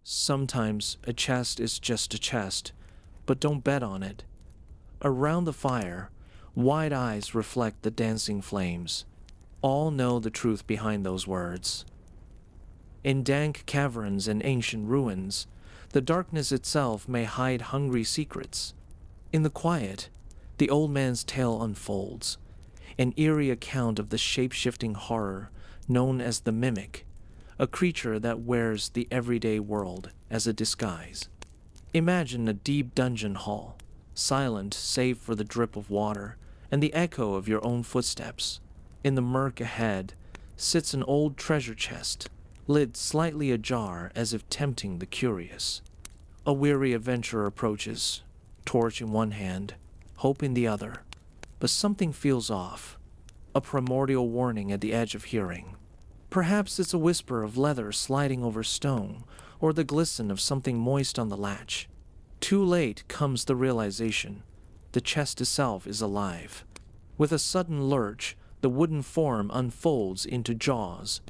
Sometimes a chest is just a chest, but don't bet on it. Around the fire, wide eyes reflect the dancing flames. All know the truth behind those words. In dank caverns and ancient ruins, the darkness itself may hide hungry secrets. In the quiet, the old man's tale unfolds, an eerie account of the shape-shifting horror known as the mimic, a creature that wears the everyday world as a disguise. Imagine a deep dungeon hall, silent save for the drip of water and the echo of your own footsteps. In the murk ahead sits an old treasure chest, lid slightly ajar as if tempting the curious. A weary adventurer approaches, torch in one hand, hope in the other, but something feels off, a primordial warning at the edge of hearing. Perhaps it's a whisper of leather sliding over stone, or the glisten of something moist on the latch. Too late comes the realization. The chest itself is alive. With a sudden lurch, the wooden form unfolds into jaws,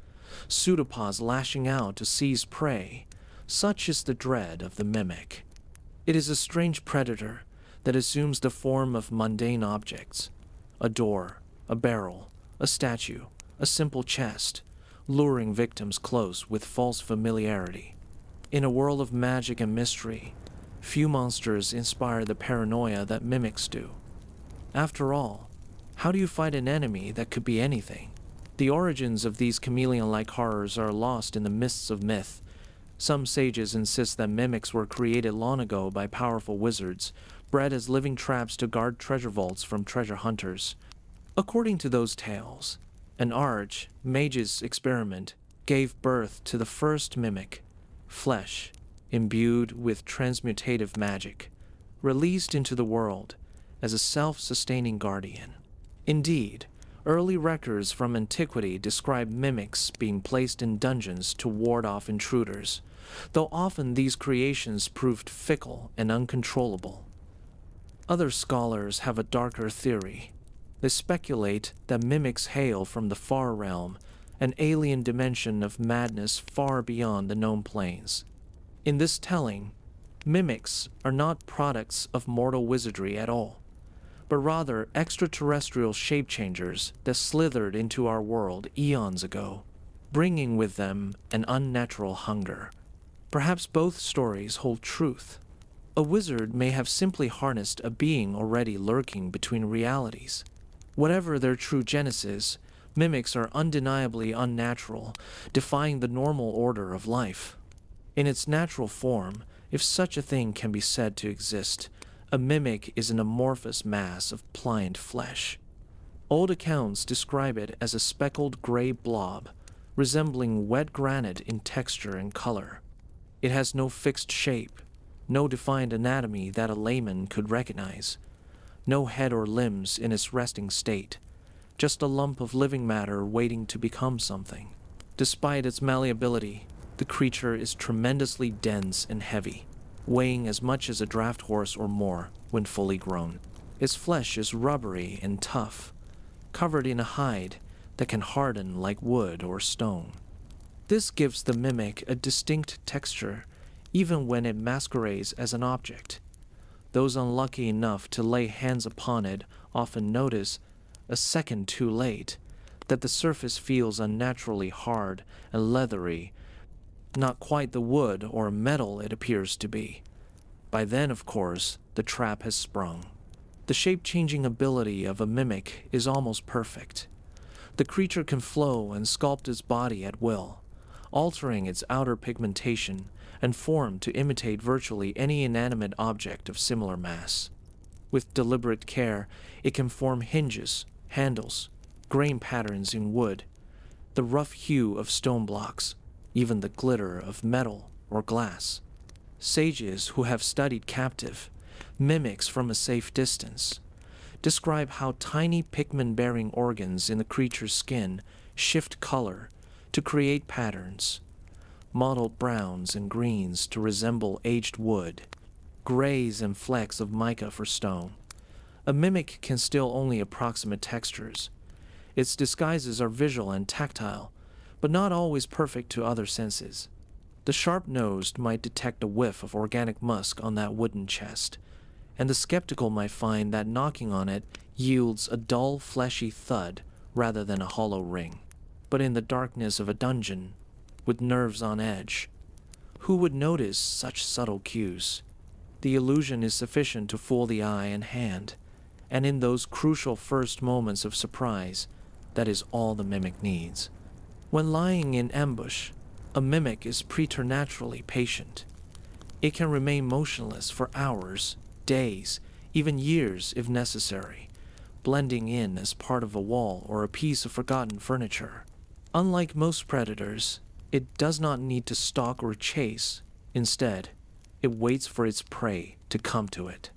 pseudopods lashing out to seize prey. Such is the dread of the mimic. It is a strange predator that assumes the form of mundane objects. A door, a barrel, a statue, a simple chest, luring victims close with false familiarity. In a world of magic and mystery, few monsters inspire the paranoia that mimics do. After all, how do you fight an enemy that could be anything? The origins of these chameleon-like horrors are lost in the mists of myth. Some sages insist that mimics were created long ago by powerful wizards, bred as living traps to guard treasure vaults from treasure hunters. According to those tales, an mage's experiment gave birth to the first mimic, flesh, imbued with transmutative magic, released into the world as a self-sustaining guardian. Indeed, early records from antiquity describe mimics being placed in dungeons to ward off intruders, though often these creations proved fickle and uncontrollable. Other scholars have a darker theory. They speculate that mimics hail from the far realm, an alien dimension of madness far beyond the known planes. In this telling, mimics are not products of mortal wizardry at all, but rather extraterrestrial shape-changers that slithered into our world eons ago, bringing with them an unnatural hunger. Perhaps both stories hold truth. A wizard may have simply harnessed a being already lurking between realities. Whatever their true genesis, mimics are undeniably unnatural, defying the normal order of life. In its natural form, if such a thing can be said to exist, a mimic is an amorphous mass of pliant flesh. Old accounts describe it as a speckled gray blob, resembling wet granite in texture and color. It has no fixed shape, no defined anatomy that a layman could recognize, no head or limbs in its resting state, just a lump of living matter waiting to become something. Despite its malleability, the creature is tremendously dense and heavy, weighing as much as a draft horse or more when fully grown. Its flesh is rubbery and tough, covered in a hide that can harden like wood or stone. This gives the mimic a distinct texture, even when it masquerades as an object. Those unlucky enough to lay hands upon it often notice, a second too late, that the surface feels unnaturally hard and leathery, not quite the wood or metal it appears to be. By then, of course, the trap has sprung. The shape-changing ability of a mimic is almost perfect. The creature can flow and sculpt its body at will, altering its outer pigmentation and form to imitate virtually any inanimate object of similar mass. With deliberate care, it can form hinges, handles, grain patterns in wood, the rough hue of stone blocks, even the glitter of metal or glass. Sages who have studied captive mimics from a safe distance describe how tiny pigment-bearing organs in the creature's skin shift color to create patterns, mottled browns and greens to resemble aged wood, grays and flecks of mica for stone. A mimic can still only approximate textures. Its disguises are visual and tactile, but not always perfect to other senses. The sharp-nosed might detect a whiff of organic musk on that wooden chest, and the skeptical might find that knocking on it yields a dull, fleshy thud rather than a hollow ring. But in the darkness of a dungeon, with nerves on edge, who would notice such subtle cues? The illusion is sufficient to fool the eye and hand, and in those crucial first moments of surprise, that is all the mimic needs. When lying in ambush, a mimic is preternaturally patient. It can remain motionless for hours, days, even years if necessary, blending in as part of a wall or a piece of forgotten furniture. Unlike most predators, it does not need to stalk or chase. Instead, it waits for its prey to come to it.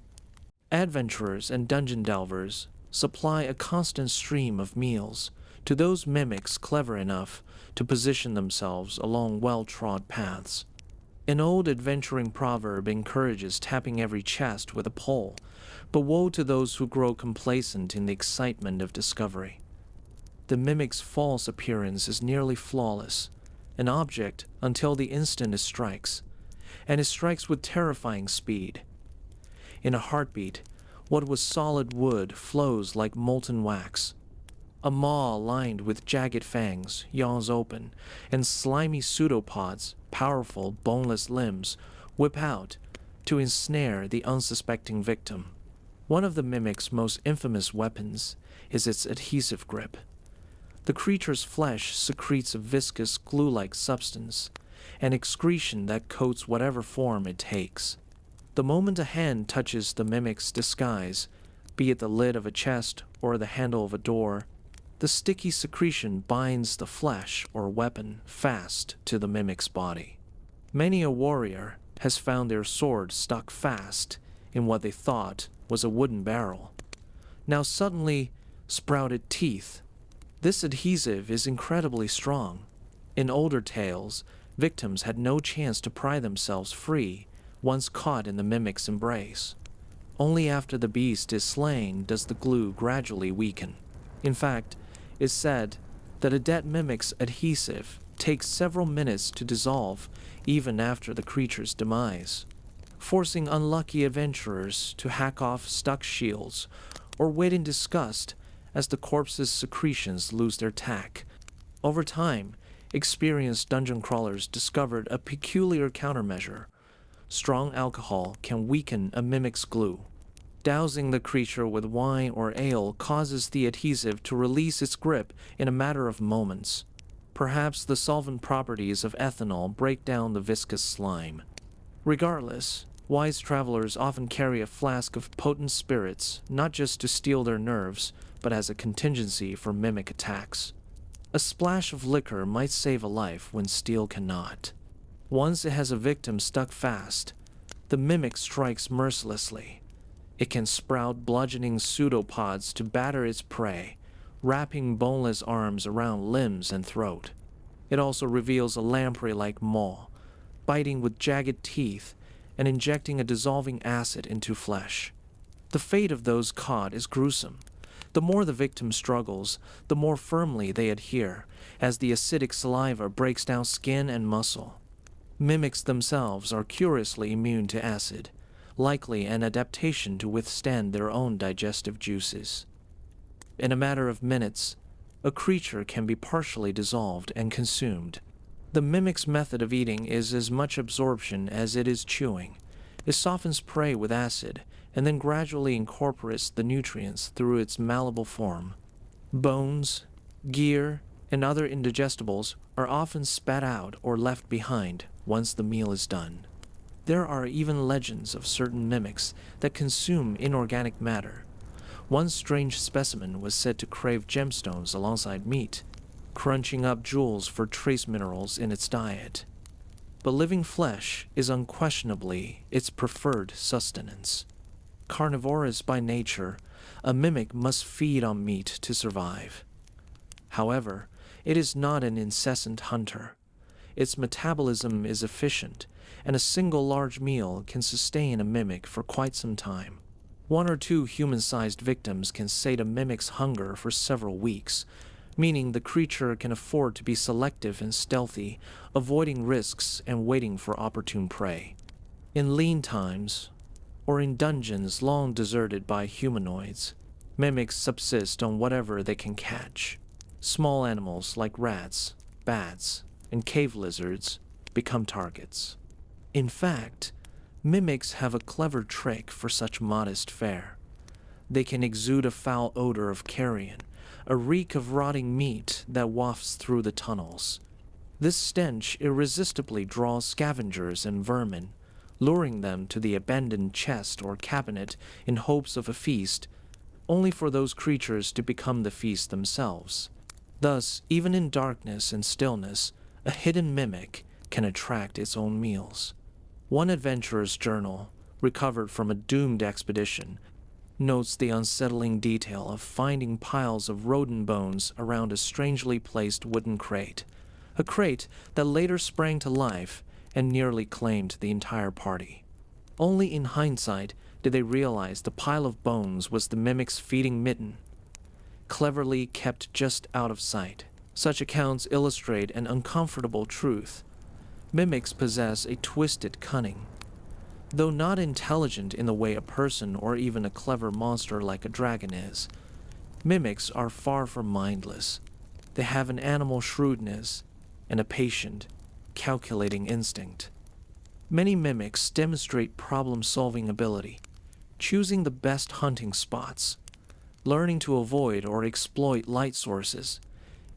Adventurers and dungeon delvers supply a constant stream of meals to those mimics clever enough to position themselves along well-trod paths. An old adventuring proverb encourages tapping every chest with a pole, but woe to those who grow complacent in the excitement of discovery. The mimic's false appearance is nearly flawless, an object until the instant it strikes, and it strikes with terrifying speed. In a heartbeat, what was solid wood flows like molten wax. A maw lined with jagged fangs yaws open, and slimy pseudopods, powerful, boneless limbs, whip out to ensnare the unsuspecting victim. One of the mimic's most infamous weapons is its adhesive grip. The creature's flesh secretes a viscous glue-like substance, an excretion that coats whatever form it takes. The moment a hand touches the mimic's disguise, be it the lid of a chest or the handle of a door, the sticky secretion binds the flesh or weapon fast to the mimic's body. Many a warrior has found their sword stuck fast in what they thought was a wooden barrel, now suddenly sprouted teeth. This adhesive is incredibly strong. In older tales, victims had no chance to pry themselves free once caught in the mimic's embrace. Only after the beast is slain does the glue gradually weaken. In fact, it's said that a dead mimic's adhesive takes several minutes to dissolve even after the creature's demise, forcing unlucky adventurers to hack off stuck shields or wait in disgust as the corpse's secretions lose their tack. Over time, experienced dungeon crawlers discovered a peculiar countermeasure. Strong alcohol can weaken a mimic's glue. Dousing the creature with wine or ale causes the adhesive to release its grip in a matter of moments. Perhaps the solvent properties of ethanol break down the viscous slime. Regardless, wise travelers often carry a flask of potent spirits, not just to steel their nerves, but as a contingency for mimic attacks. A splash of liquor might save a life when steel cannot. Once it has a victim stuck fast, the mimic strikes mercilessly. It can sprout bludgeoning pseudopods to batter its prey, wrapping boneless arms around limbs and throat. It also reveals a lamprey-like maw, biting with jagged teeth and injecting a dissolving acid into flesh. The fate of those caught is gruesome. The more the victim struggles, the more firmly they adhere, as the acidic saliva breaks down skin and muscle. Mimics themselves are curiously immune to acid, likely an adaptation to withstand their own digestive juices. In a matter of minutes, a creature can be partially dissolved and consumed. The mimic's method of eating is as much absorption as it is chewing. It softens prey with acid, and then gradually incorporates the nutrients through its malleable form. Bones, gear, and other indigestibles are often spat out or left behind once the meal is done. There are even legends of certain mimics that consume inorganic matter. One strange specimen was said to crave gemstones alongside meat, crunching up jewels for trace minerals in its diet. But living flesh is unquestionably its preferred sustenance. Carnivorous by nature, a mimic must feed on meat to survive. However, it is not an incessant hunter. Its metabolism is efficient, and a single large meal can sustain a mimic for quite some time. One or two human-sized victims can sate a mimic's hunger for several weeks, meaning the creature can afford to be selective and stealthy, avoiding risks and waiting for opportune prey. In lean times, or in dungeons long deserted by humanoids, mimics subsist on whatever they can catch. Small animals like rats, bats, and cave lizards become targets. In fact, mimics have a clever trick for such modest fare. They can exude a foul odor of carrion, a reek of rotting meat that wafts through the tunnels. This stench irresistibly draws scavengers and vermin, luring them to the abandoned chest or cabinet in hopes of a feast, only for those creatures to become the feast themselves. Thus, even in darkness and stillness, a hidden mimic can attract its own meals. One adventurer's journal, recovered from a doomed expedition, notes the unsettling detail of finding piles of rodent bones around a strangely placed wooden crate, a crate that later sprang to life and nearly claimed the entire party. Only in hindsight did they realize the pile of bones was the mimic's feeding mitten, cleverly kept just out of sight. Such accounts illustrate an uncomfortable truth. Mimics possess a twisted cunning. Though not intelligent in the way a person or even a clever monster like a dragon is, mimics are far from mindless. They have an animal shrewdness and a patient, calculating instinct. Many mimics demonstrate problem-solving ability, choosing the best hunting spots, learning to avoid or exploit light sources,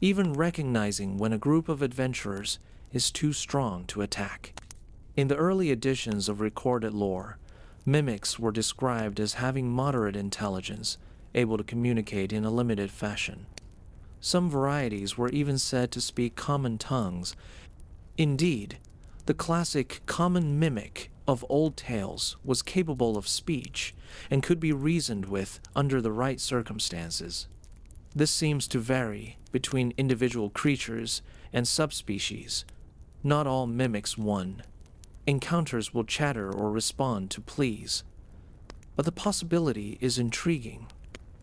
even recognizing when a group of adventurers is too strong to attack. In the early editions of recorded lore, mimics were described as having moderate intelligence, able to communicate in a limited fashion. Some varieties were even said to speak common tongues. Indeed, the classic common mimic of old tales was capable of speech and could be reasoned with under the right circumstances. This seems to vary between individual creatures and subspecies. Not all mimics one. Encounters will chatter or respond to pleas. But the possibility is intriguing.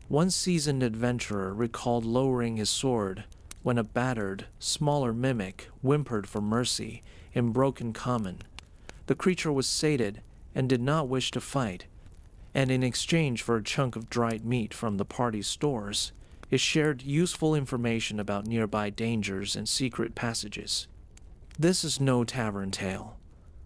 One seasoned adventurer recalled lowering his sword when a battered, smaller mimic whimpered for mercy in broken common. The creature was sated and did not wish to fight, and in exchange for a chunk of dried meat from the party's stores, it shared useful information about nearby dangers and secret passages. This is no tavern tale.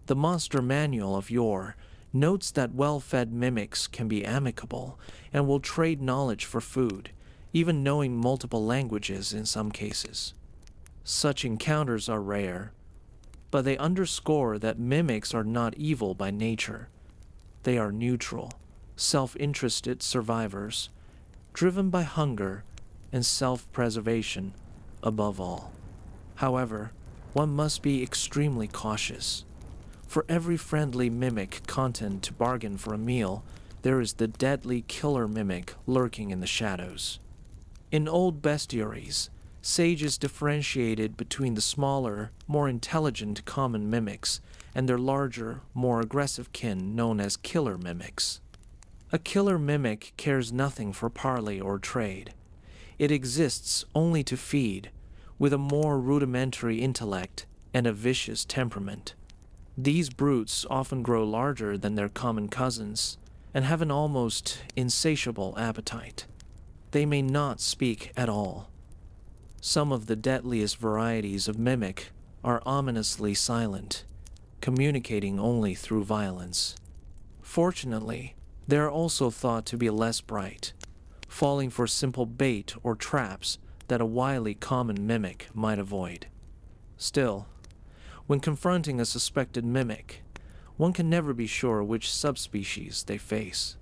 The monster manual of yore notes that well-fed mimics can be amicable and will trade knowledge for food, even knowing multiple languages in some cases. Such encounters are rare, but they underscore that mimics are not evil by nature. They are neutral, self-interested survivors, driven by hunger and self-preservation above all. However, one must be extremely cautious. For every friendly mimic content to bargain for a meal, there is the deadly killer mimic lurking in the shadows. In old bestiaries, sages differentiated between the smaller, more intelligent common mimics and their larger, more aggressive kin known as killer mimics. A killer mimic cares nothing for parley or trade. It exists only to feed, with a more rudimentary intellect and a vicious temperament. These brutes often grow larger than their common cousins and have an almost insatiable appetite. They may not speak at all. Some of the deadliest varieties of mimic are ominously silent, communicating only through violence. Fortunately, they are also thought to be less bright, falling for simple bait or traps that a wily common mimic might avoid. Still, when confronting a suspected mimic, one can never be sure which subspecies they face.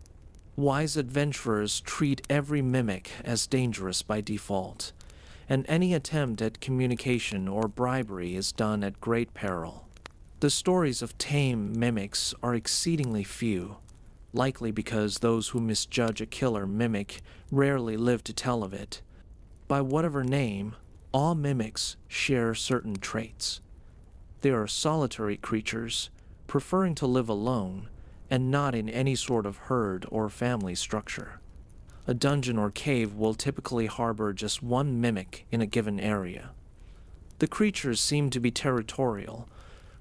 Wise adventurers treat every mimic as dangerous by default, and any attempt at communication or bribery is done at great peril. The stories of tame mimics are exceedingly few, likely because those who misjudge a killer mimic rarely live to tell of it. By whatever name, all mimics share certain traits. They are solitary creatures, preferring to live alone and not in any sort of herd or family structure. A dungeon or cave will typically harbor just one mimic in a given area. The creatures seem to be territorial,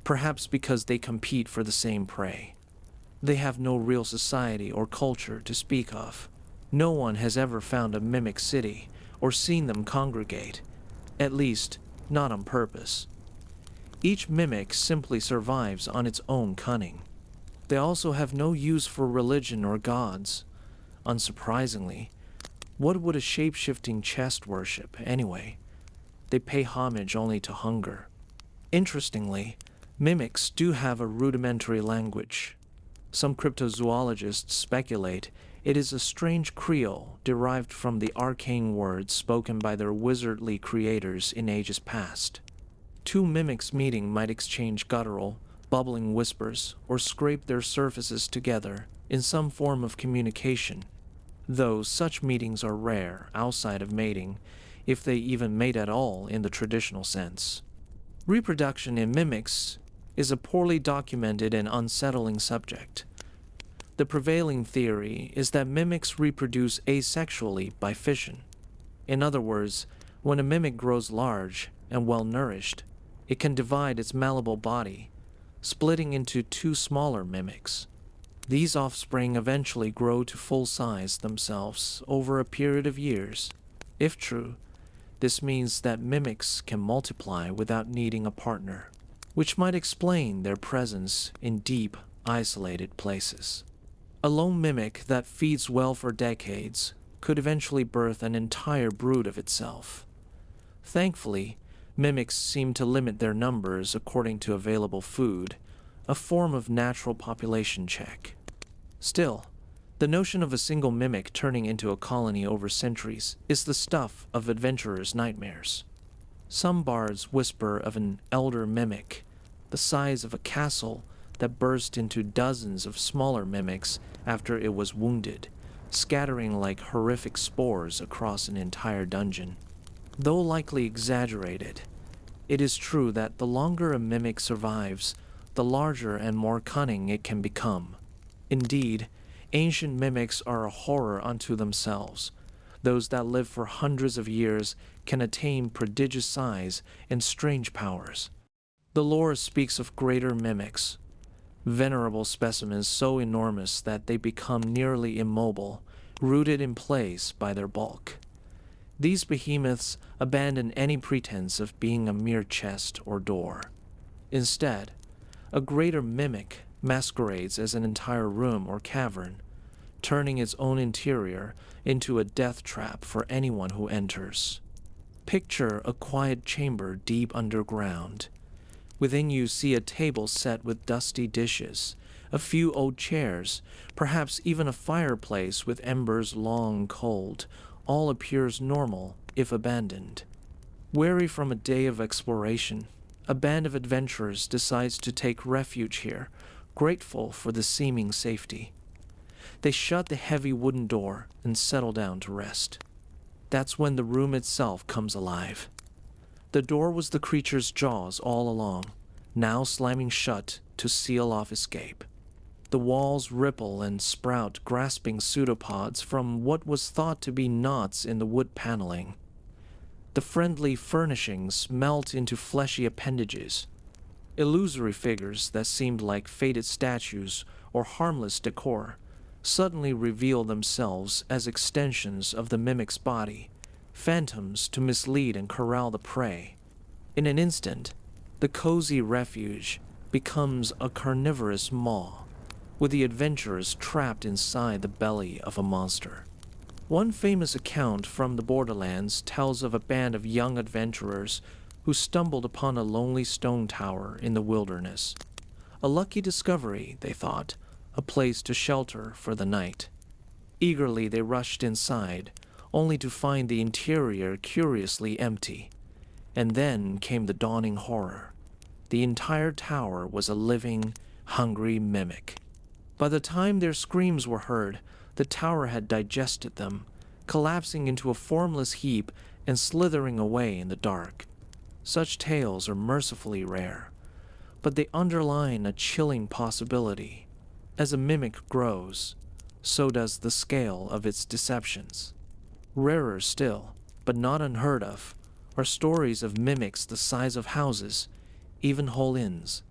perhaps because they compete for the same prey. They have no real society or culture to speak of. No one has ever found a mimic city or seen them congregate, at least not on purpose. Each mimic simply survives on its own cunning. They also have no use for religion or gods. Unsurprisingly, what would a shape-shifting chest worship anyway? They pay homage only to hunger. Interestingly, mimics do have a rudimentary language. Some cryptozoologists speculate it is a strange creole derived from the arcane words spoken by their wizardly creators in ages past. Two mimics meeting might exchange guttural, bubbling whispers or scrape their surfaces together in some form of communication, though such meetings are rare outside of mating, if they even mate at all in the traditional sense. Reproduction in mimics is a poorly documented and unsettling subject. The prevailing theory is that mimics reproduce asexually by fission. In other words, when a mimic grows large and well-nourished, it can divide its malleable body, splitting into two smaller mimics. These offspring eventually grow to full size themselves over a period of years. If true, this means that mimics can multiply without needing a partner, which might explain their presence in deep, isolated places. A lone mimic that feeds well for decades could eventually birth an entire brood of itself. Thankfully, mimics seem to limit their numbers according to available food, a form of natural population check. Still, the notion of a single mimic turning into a colony over centuries is the stuff of adventurers' nightmares. Some bards whisper of an elder mimic, the size of a castle, that burst into dozens of smaller mimics after it was wounded, scattering like horrific spores across an entire dungeon. Though likely exaggerated, it is true that the longer a mimic survives, the larger and more cunning it can become. Indeed, ancient mimics are a horror unto themselves. Those that live for hundreds of years can attain prodigious size and strange powers. The lore speaks of greater mimics, venerable specimens so enormous that they become nearly immobile, rooted in place by their bulk. These behemoths abandon any pretense of being a mere chest or door. Instead, a greater mimic masquerades as an entire room or cavern, turning its own interior into a death trap for anyone who enters. Picture a quiet chamber deep underground. Within you see a table set with dusty dishes, a few old chairs, perhaps even a fireplace with embers long cold. All appears normal if abandoned. Weary from a day of exploration, a band of adventurers decides to take refuge here, grateful for the seeming safety. They shut the heavy wooden door and settle down to rest. That's when the room itself comes alive. The door was the creature's jaws all along, now slamming shut to seal off escape. The walls ripple and sprout grasping pseudopods from what was thought to be knots in the wood paneling. The friendly furnishings melt into fleshy appendages. Illusory figures that seemed like faded statues or harmless decor suddenly reveal themselves as extensions of the mimic's body, phantoms to mislead and corral the prey. In an instant, the cozy refuge becomes a carnivorous maw, with the adventurers trapped inside the belly of a monster. One famous account from the borderlands tells of a band of young adventurers who stumbled upon a lonely stone tower in the wilderness. A lucky discovery, they thought, a place to shelter for the night. Eagerly they rushed inside, only to find the interior curiously empty. And then came the dawning horror. The entire tower was a living, hungry mimic. By the time their screams were heard, the tower had digested them, collapsing into a formless heap and slithering away in the dark. Such tales are mercifully rare, but they underline a chilling possibility. As a mimic grows, so does the scale of its deceptions. Rarer still, but not unheard of, are stories of mimics the size of houses, even whole inns.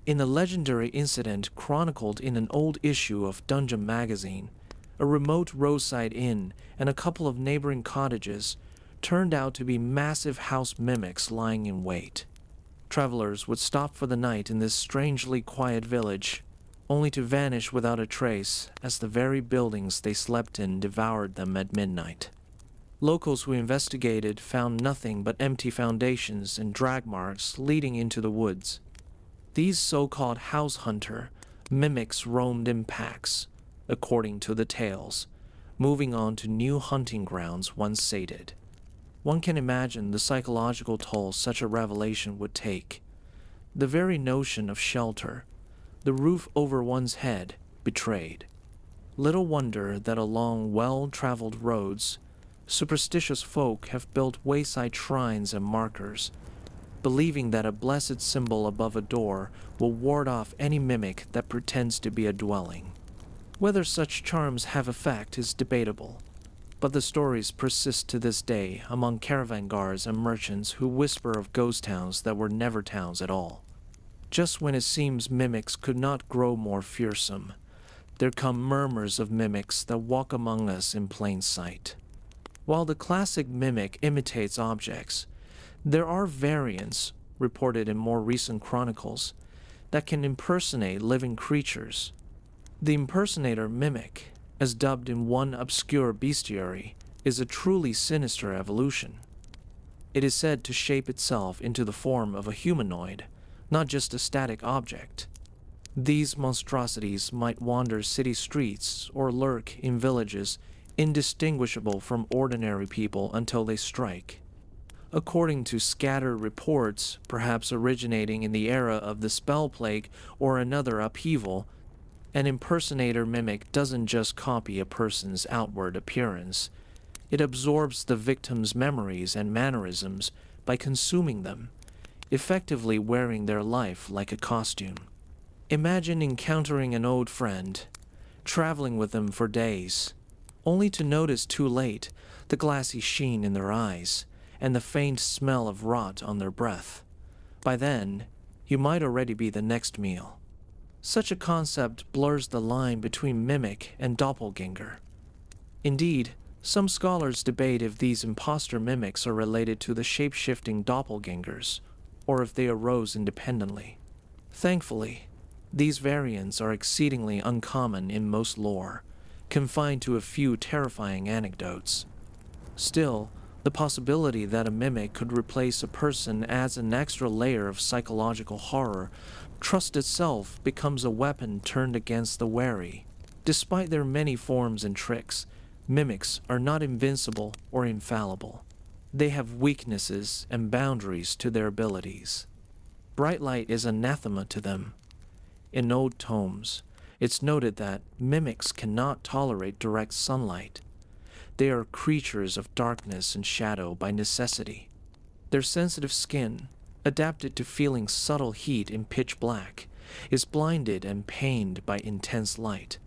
In a legendary incident chronicled in an old issue of Dungeon magazine, a remote roadside inn and a couple of neighboring cottages turned out to be massive house mimics lying in wait. Travelers would stop for the night in this strangely quiet village, only to vanish without a trace as the very buildings they slept in devoured them at midnight. Locals who investigated found nothing but empty foundations and drag marks leading into the woods. These so-called house hunter mimics roamed in packs, according to the tales, moving on to new hunting grounds once sated. One can imagine the psychological toll such a revelation would take. The very notion of shelter, the roof over one's head, betrayed. Little wonder that along well-traveled roads, superstitious folk have built wayside shrines and markers, believing that a blessed symbol above a door will ward off any mimic that pretends to be a dwelling. Whether such charms have effect is debatable, but the stories persist to this day among caravan guards and merchants who whisper of ghost towns that were never towns at all. Just when it seems mimics could not grow more fearsome, there come murmurs of mimics that walk among us in plain sight. While the classic mimic imitates objects, there are variants, reported in more recent chronicles, that can impersonate living creatures. The impersonator mimic, as dubbed in one obscure bestiary, is a truly sinister evolution. It is said to shape itself into the form of a humanoid, not just a static object. These monstrosities might wander city streets or lurk in villages indistinguishable from ordinary people until they strike. According to scattered reports, perhaps originating in the era of the spell plague or another upheaval, an impersonator mimic doesn't just copy a person's outward appearance. It absorbs the victim's memories and mannerisms by consuming them, effectively wearing their life like a costume. Imagine encountering an old friend, traveling with them for days, only to notice too late the glassy sheen in their eyes and the faint smell of rot on their breath. By then, you might already be the next meal. Such a concept blurs the line between mimic and doppelganger. Indeed, some scholars debate if these imposter mimics are related to the shape-shifting doppelgangers, or if they arose independently. Thankfully, these variants are exceedingly uncommon in most lore, confined to a few terrifying anecdotes. Still, the possibility that a mimic could replace a person adds an extra layer of psychological horror. Trust itself becomes a weapon turned against the wary. Despite their many forms and tricks, mimics are not invincible or infallible. They have weaknesses and boundaries to their abilities. Bright light is anathema to them. In old tomes, it's noted that mimics cannot tolerate direct sunlight. They are creatures of darkness and shadow by necessity. Their sensitive skin, adapted to feeling subtle heat in pitch black, is blinded and pained by intense light.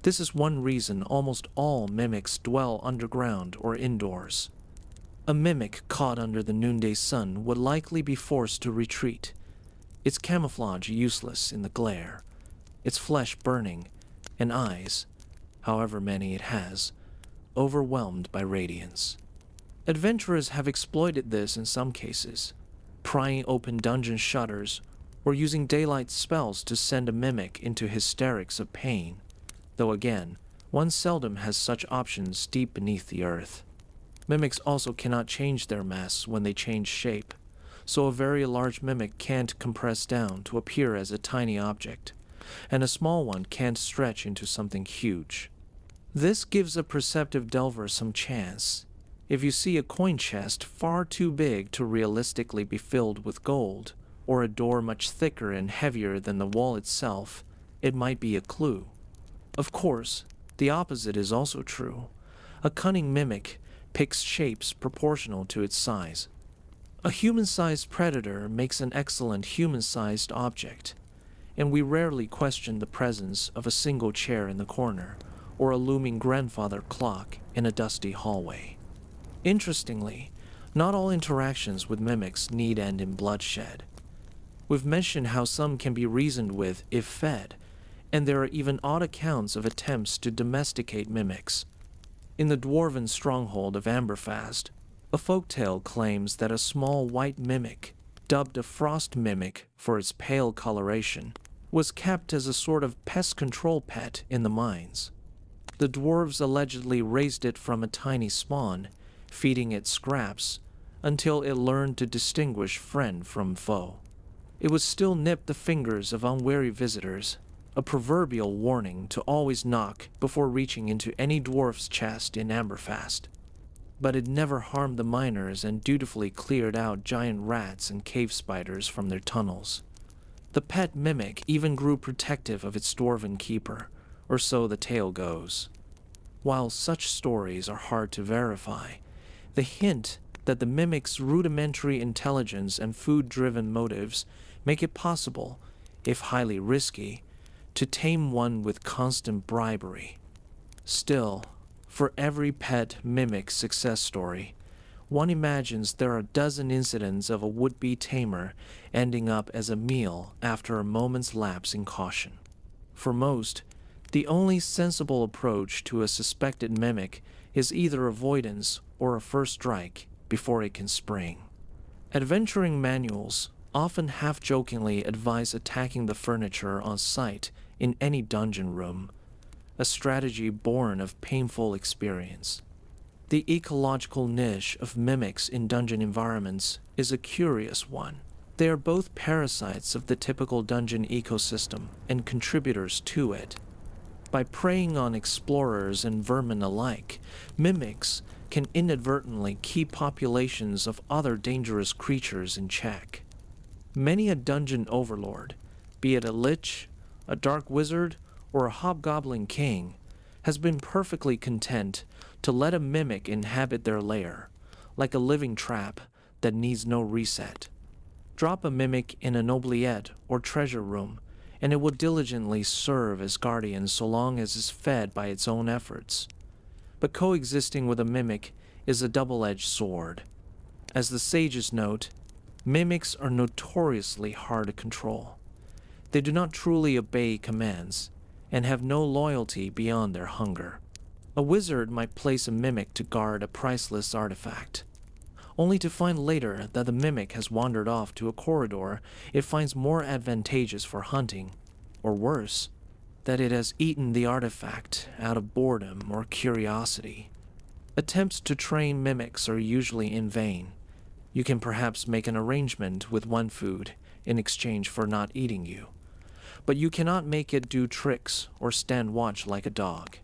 This is one reason almost all mimics dwell underground or indoors. A mimic caught under the noonday sun would likely be forced to retreat, its camouflage useless in the glare, its flesh burning, and eyes, however many it has, overwhelmed by radiance. Adventurers have exploited this in some cases, prying open dungeon shutters or using daylight spells to send a mimic into hysterics of pain, though again, one seldom has such options deep beneath the earth. Mimics also cannot change their masks when they change shape, so a very large mimic can't compress down to appear as a tiny object, and a small one can't stretch into something huge. This gives a perceptive delver some chance. If you see a coin chest far too big to realistically be filled with gold, or a door much thicker and heavier than the wall itself, it might be a clue. Of course, the opposite is also true. A cunning mimic picks shapes proportional to its size. A human-sized predator makes an excellent human-sized object, and we rarely question the presence of a single chair in the corner, or a looming grandfather clock in a dusty hallway. Interestingly, not all interactions with mimics need end in bloodshed. We've mentioned how some can be reasoned with if fed, and there are even odd accounts of attempts to domesticate mimics. In the dwarven stronghold of Amberfast, a folktale claims that a small white mimic, dubbed a frost mimic for its pale coloration, was kept as a sort of pest control pet in the mines. The dwarves allegedly raised it from a tiny spawn, feeding it scraps, until it learned to distinguish friend from foe. It would still nip the fingers of unwary visitors, a proverbial warning to always knock before reaching into any dwarf's chest in Amberfast. But it never harmed the miners and dutifully cleared out giant rats and cave spiders from their tunnels. The pet mimic even grew protective of its dwarven keeper, or so the tale goes. While such stories are hard to verify, the hint that the mimic's rudimentary intelligence and food-driven motives make it possible, if highly risky, to tame one with constant bribery. Still, for every pet mimic success story, one imagines there are a dozen incidents of a would-be tamer ending up as a meal after a moment's lapse in caution. For most, the only sensible approach to a suspected mimic is either avoidance or a first strike before it can spring. Adventuring manuals often half-jokingly advise attacking the furniture on sight in any dungeon room, a strategy born of painful experience. The ecological niche of mimics in dungeon environments is a curious one. They are both parasites of the typical dungeon ecosystem and contributors to it. By preying on explorers and vermin alike, mimics can inadvertently keep populations of other dangerous creatures in check. Many a dungeon overlord, be it a lich, a dark wizard, or a hobgoblin king, has been perfectly content to let a mimic inhabit their lair, like a living trap that needs no reset. Drop a mimic in an oubliette or treasure room, and it will diligently serve as guardian so long as it's fed by its own efforts. But coexisting with a mimic is a double-edged sword. As the sages note, mimics are notoriously hard to control. They do not truly obey commands, and have no loyalty beyond their hunger. A wizard might place a mimic to guard a priceless artifact, only to find later that the mimic has wandered off to a corridor it finds more advantageous for hunting, or worse, that it has eaten the artifact out of boredom or curiosity. Attempts to train mimics are usually in vain. You can perhaps make an arrangement with one food in exchange for not eating you, but you cannot make it do tricks or stand watch like a dog.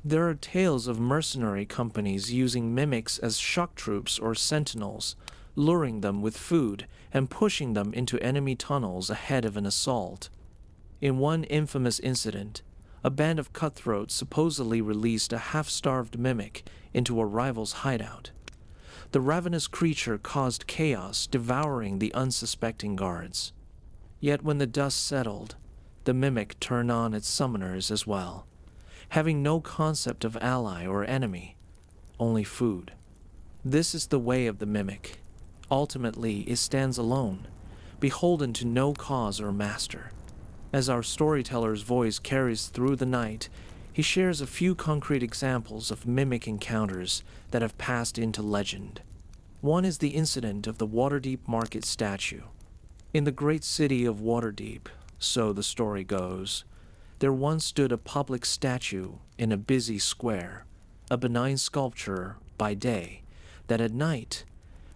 There are tales of mercenary companies using mimics as shock troops or sentinels, luring them with food and pushing them into enemy tunnels ahead of an assault. In one infamous incident, a band of cutthroats supposedly released a half-starved mimic into a rival's hideout. The ravenous creature caused chaos, devouring the unsuspecting guards. Yet when the dust settled, the mimic turned on its summoners as well, having no concept of ally or enemy, only food. This is the way of the mimic. Ultimately, it stands alone, beholden to no cause or master. As our storyteller's voice carries through the night, he shares a few concrete examples of mimic encounters that have passed into legend. One is the incident of the Waterdeep Market statue. In the great city of Waterdeep, so the story goes, there once stood a public statue in a busy square, a benign sculpture by day that at night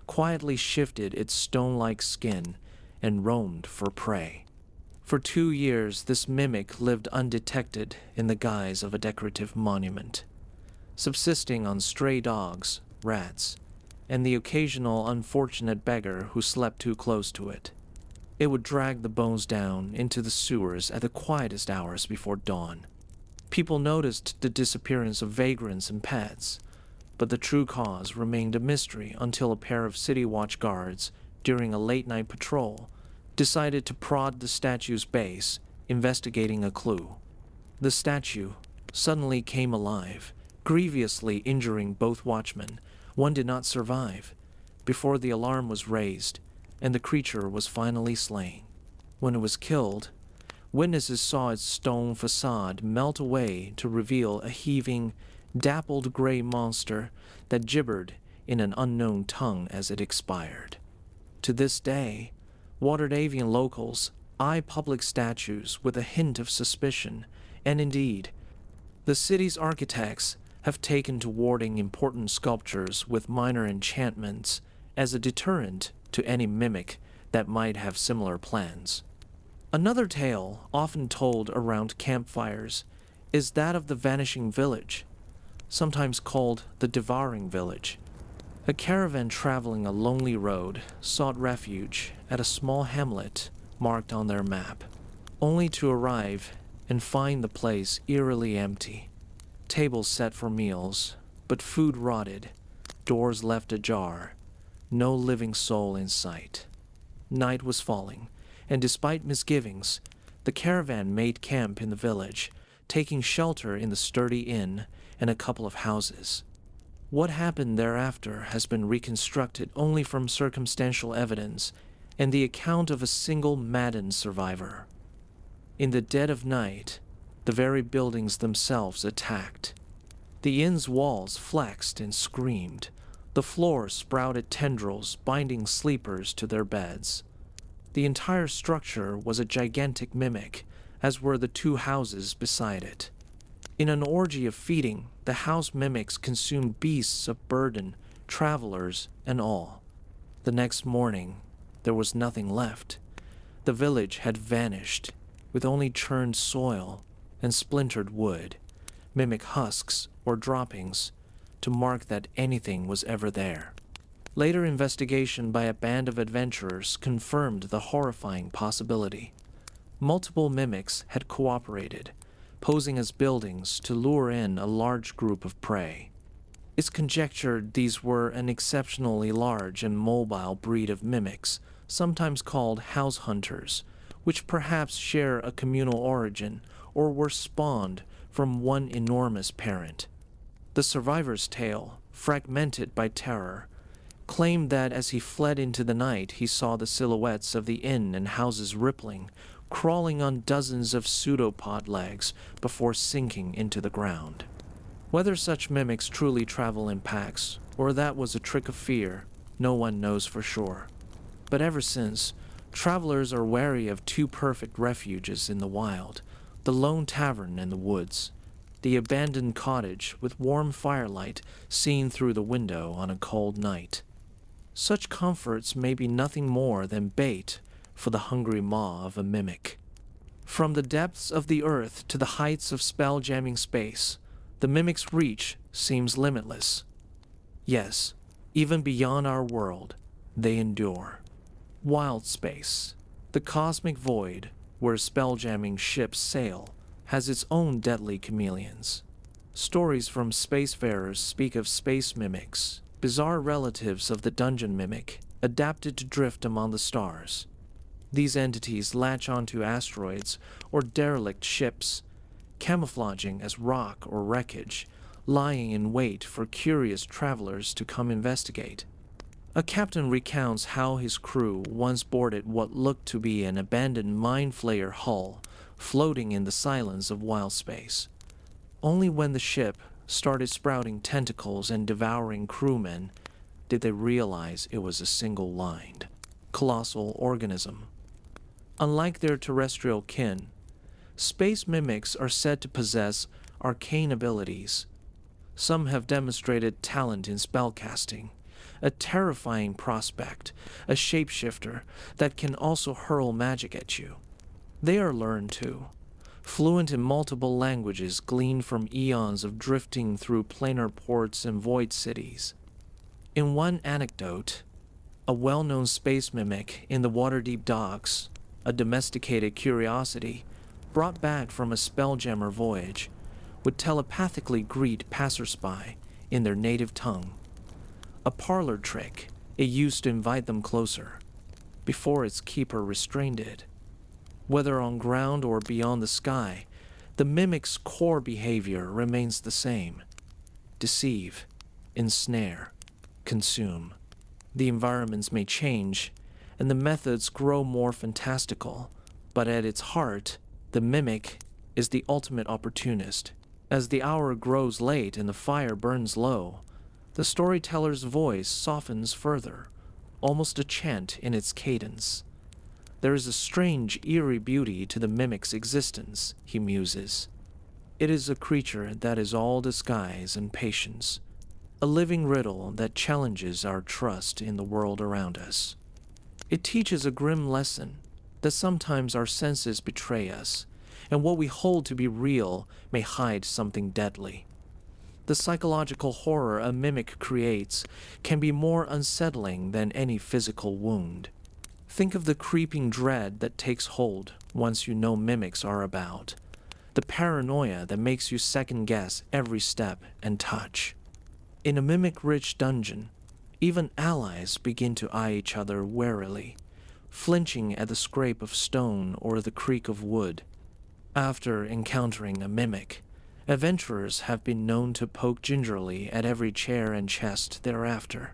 quietly shifted its stone-like skin and roamed for prey. For 2 years, this mimic lived undetected in the guise of a decorative monument, subsisting on stray dogs, rats, and the occasional unfortunate beggar who slept too close to it. It would drag the bones down into the sewers at the quietest hours before dawn. People noticed the disappearance of vagrants and pets, but the true cause remained a mystery until a pair of city watch guards, during a late-night patrol, decided to prod the statue's base, investigating a clue. The statue, suddenly came alive, grievously injuring both watchmen. One did not survive before the alarm was raised, and the creature was finally slain. When it was killed, witnesses saw its stone facade melt away to reveal a heaving, dappled gray monster that gibbered in an unknown tongue as it expired. To this day, Waterdhavian locals eye public statues with a hint of suspicion, and indeed, the city's architects have taken to warding important sculptures with minor enchantments as a deterrent to any mimic that might have similar plans. Another tale often told around campfires is that of the Vanishing Village, sometimes called the Devouring Village. A caravan traveling a lonely road sought refuge at a small hamlet marked on their map, only to arrive and find the place eerily empty. Tables set for meals, but food rotted, doors left ajar, no living soul in sight. Night was falling, and despite misgivings, the caravan made camp in the village, taking shelter in the sturdy inn and a couple of houses. What happened thereafter has been reconstructed only from circumstantial evidence and the account of a single maddened survivor. In the dead of night, the very buildings themselves attacked. The inn's walls flexed and screamed. The floor sprouted tendrils binding sleepers to their beds. The entire structure was a gigantic mimic, as were the two houses beside it. In an orgy of feeding, the house mimics consumed beasts of burden, travelers, and all. The next morning, there was nothing left. The village had vanished, with only churned soil and splintered wood, mimic husks or droppings, to mark that anything was ever there. Later investigation by a band of adventurers confirmed the horrifying possibility. Multiple mimics had cooperated, posing as buildings to lure in a large group of prey. It's conjectured these were an exceptionally large and mobile breed of mimics, sometimes called house hunters, which perhaps share a communal origin or were spawned from one enormous parent. The survivor's tale, fragmented by terror, claimed that as he fled into the night he saw the silhouettes of the inn and houses rippling, crawling on dozens of pseudopod legs before sinking into the ground. Whether such mimics truly travel in packs, or that was a trick of fear, no one knows for sure. But ever since, travelers are wary of two perfect refuges in the wild, the lone tavern in the woods, the abandoned cottage with warm firelight seen through the window on a cold night. Such comforts may be nothing more than bait for the hungry maw of a mimic. From the depths of the earth to the heights of spell-jamming space, the mimic's reach seems limitless. Yes, even beyond our world, they endure. Wild space, the cosmic void where spell-jamming ships sail, has its own deadly chameleons. Stories from spacefarers speak of space mimics, bizarre relatives of the dungeon mimic, adapted to drift among the stars. These entities latch onto asteroids or derelict ships, camouflaging as rock or wreckage, lying in wait for curious travelers to come investigate. A captain recounts how his crew once boarded what looked to be an abandoned mine flayer hull floating in the silence of wild space. Only when the ship started sprouting tentacles and devouring crewmen did they realize it was a single-lined, colossal organism. Unlike their terrestrial kin, space mimics are said to possess arcane abilities. Some have demonstrated talent in spellcasting, a terrifying prospect, a shapeshifter that can also hurl magic at you. They are learned too, fluent in multiple languages gleaned from eons of drifting through planar ports and void cities. In one anecdote, a well-known space mimic in the Waterdeep docks, a domesticated curiosity brought back from a spelljammer voyage, would telepathically greet passersby in their native tongue. A parlor trick it used to invite them closer, before its keeper restrained it. Whether on ground or beyond the sky, The mimic's core behavior remains the same: deceive, ensnare, consume. The environments may change, and the methods grow more fantastical, but at its heart, the mimic is the ultimate opportunist. As the hour grows late and the fire burns low, the storyteller's voice softens further, almost a chant in its cadence. There is a strange, eerie beauty to the mimic's existence, he muses. It is a creature that is all disguise and patience, a living riddle that challenges our trust in the world around us. It teaches a grim lesson that sometimes our senses betray us, and what we hold to be real may hide something deadly. The psychological horror a mimic creates can be more unsettling than any physical wound. Think of the creeping dread that takes hold once you know mimics are about, the paranoia that makes you second-guess every step and touch. In a mimic-rich dungeon, even allies begin to eye each other warily, flinching at the scrape of stone or the creak of wood. After encountering a mimic, adventurers have been known to poke gingerly at every chair and chest thereafter,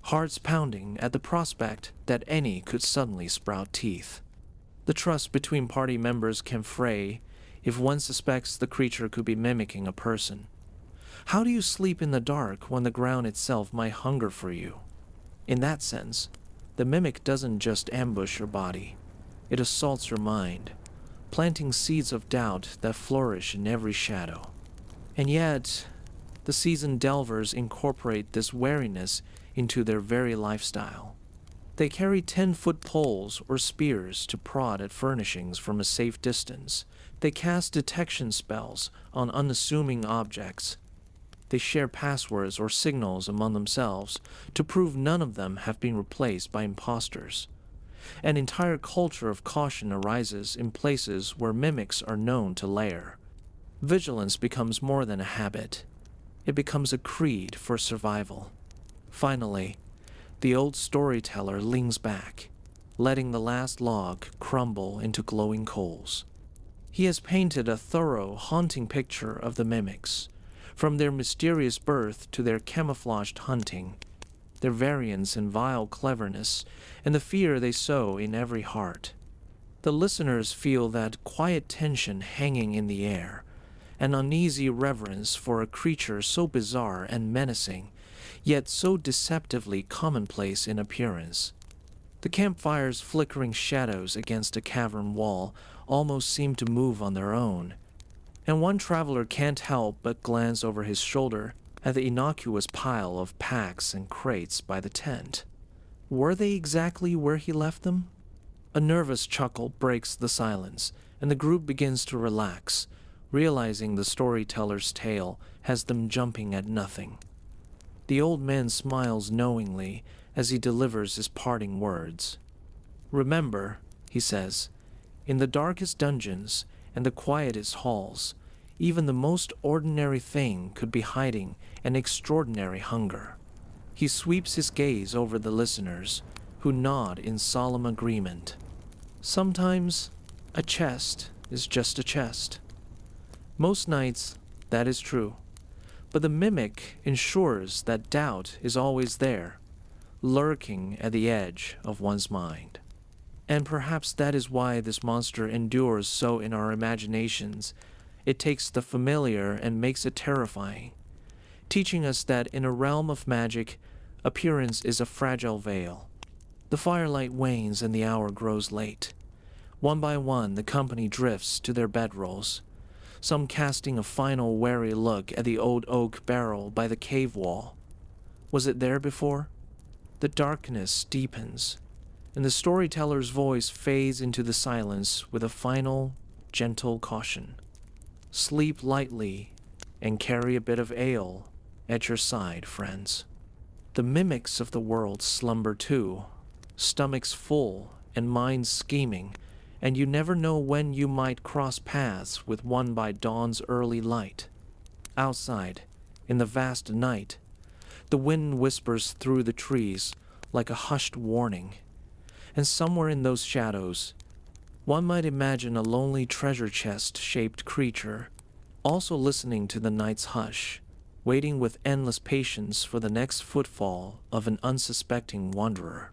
hearts pounding at the prospect that any could suddenly sprout teeth. The trust between party members can fray if one suspects the creature could be mimicking a person. How do you sleep in the dark when the ground itself might hunger for you? In that sense, the mimic doesn't just ambush your body, it assaults your mind, planting seeds of doubt that flourish in every shadow. And yet, the seasoned delvers incorporate this wariness into their very lifestyle. They carry 10-foot poles or spears to prod at furnishings from a safe distance. They cast detection spells on unassuming objects. They share passwords or signals among themselves to prove none of them have been replaced by imposters. An entire culture of caution arises in places where mimics are known to lair. Vigilance becomes more than a habit. It becomes a creed for survival. Finally, the old storyteller leans back, letting the last log crumble into glowing coals. He has painted a thorough, haunting picture of the mimics, from their mysterious birth to their camouflaged hunting, their variance in vile cleverness, and the fear they sow in every heart. The listeners feel that quiet tension hanging in the air, an uneasy reverence for a creature so bizarre and menacing, yet so deceptively commonplace in appearance. The campfire's flickering shadows against a cavern wall almost seem to move on their own, and one traveler can't help but glance over his shoulder at the innocuous pile of packs and crates by the tent. Were they exactly where he left them? A nervous chuckle breaks the silence, and the group begins to relax, realizing the storyteller's tale has them jumping at nothing. The old man smiles knowingly as he delivers his parting words. "Remember," he says, "in the darkest dungeons and the quietest halls, even the most ordinary thing could be hiding an extraordinary hunger." He sweeps his gaze over the listeners, who nod in solemn agreement. Sometimes a chest is just a chest. Most nights, that is true. But the mimic ensures that doubt is always there, lurking at the edge of one's mind. And perhaps that is why this monster endures so in our imaginations. It takes the familiar and makes it terrifying, teaching us that in a realm of magic, appearance is a fragile veil. The firelight wanes and the hour grows late. One by one, the company drifts to their bedrolls, some casting a final wary look at the old oak barrel by the cave wall. Was it there before? The darkness deepens, and the storyteller's voice fades into the silence with a final, gentle caution. Sleep lightly and carry a bit of ale at your side, friends. The mimics of the world slumber too, stomachs full and minds scheming, and you never know when you might cross paths with one by dawn's early light. Outside, in the vast night, the wind whispers through the trees like a hushed warning, and somewhere in those shadows, One might imagine a lonely treasure chest-shaped creature, also listening to the night's hush, waiting with endless patience for the next footfall of an unsuspecting wanderer.